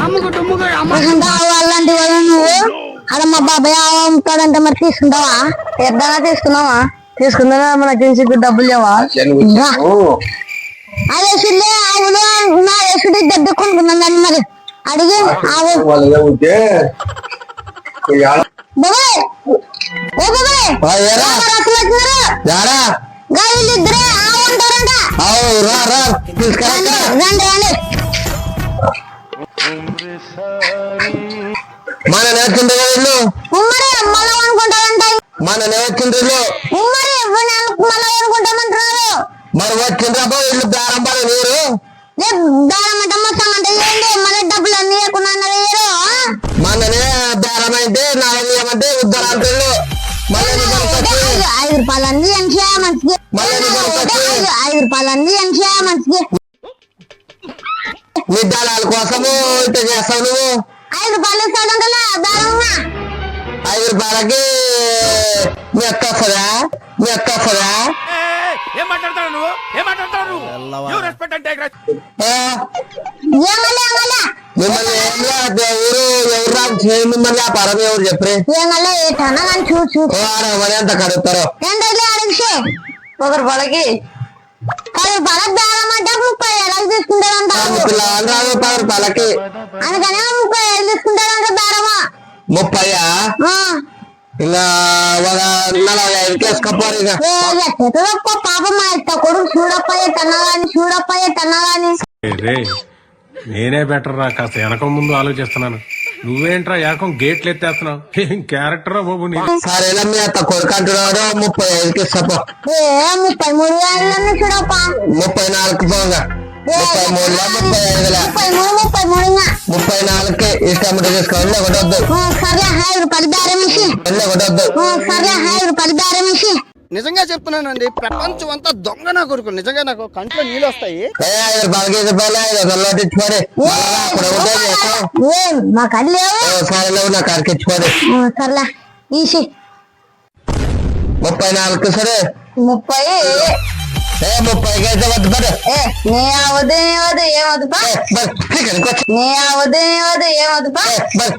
అలాంటి వాళ్ళు నువ్వు అక్కడ మా బాబాయ్ అమ్ముతాడంటే మరి తీసుకుంటావా? ఎద్దనా తీసుకున్నావా? తీసుకుందా మనకి డబ్బులు లేవా? అదే సుల్లే ఆవులు నా వేసుకుంటే దెబ్బ కొనుక్కున్నాను దాన్ని మరి అడిగి ఆవు వీళ్ళిద్దరే ఆవు ఉంటారంట. రండి రండి. మన నేర్చుంటే ఉమ్మడి మళ్ళీ అనుకుంటారంట. మన నేర్చుంటే ఉమ్మడి మళ్ళీ అనుకుంటామంటున్నారు. మరి వచ్చిండ్రా ఇల్లు బేరం పడ మీరు బేరం అంటే మొత్తం అంటే ఏంటి మళ్ళీ డబ్బులు అన్ని ఇవ్వకుండా వేయరు. మననే బేరం అయితే నాలుగేమంటే ఉద్దరాలు 5 రూపాయలన్నీ ఎంచా మంచిది. 5 రూపాయలన్నీ ఎంచా మంచిది. నీ దళాల కోసము ఇట్లా చేస్తావు నువ్వు. 5 రూపాయలు ఇస్తాడంటే బేరమ్మా 5 రూపాయలకి మీ అక్క వస్తుందా? మీ అక్క వస్తుందా? ఏం మాట్లాడతావు నువ్వు? ఏం మాట్లాడతావు నువ్వు? మిమ్మల్ని ఎవరు మిమ్మల్ని వ్యాపారం ఎవరు చెప్పరే? మరి ఎంత కడుగుతారు? 1 రూపాయలకి 10 రూపాయలకు బేరం అంటే 30,000 తీసుకుంటాడంట. 10 రూపాయలకి అందుకనే 30,000 తీసుకుంటాడంట బేరమా. 30 ఇంకా 45 వేసుకోపోరు. ఇక పాపం మా ఇట్ట కొడుకు చూడపోయే తన్నాలని నేనే బెటర్ రా, కాస్త వెనక ముందు ఆలోచిస్తున్నాను. నువ్వేంట్రా ఏకం గేట్లు ఎత్తేస్తున్నావు? ఏం క్యారెక్టరా బాబు నీ. సరేనా మీ అత్త కొడుకు అంటున్నాడు 35కి ఇస్తాపో. 33,000 చూడప్ప 34 పోగా 34కి ఇష్టం తీసుకోండి. ఒకటి వద్దు. సరే 5 రూపాయలు బేరం వేసి. సరే 5 రూపాయలు బేరం వేసి. నిజంగా చెప్తున్నానండి, ప్రపంచం అంతా దొంగ నా కొడుకు. నిజంగా నాకు కంట్లో నీళ్ళు వస్తాయి. 5 రూపాయలకి ఇచ్చిపోయి మా కళ్ళు సరేలే నా కాడికి ఇచ్చిపోయి. సర్లే ఈసి 34 సరే 30. 30కి అయితే వద్దు పడు. నే అవద్దు ఏమవుతుంది పా. బస్ నే అవద్దు ఏమవుతుంది పా. బస్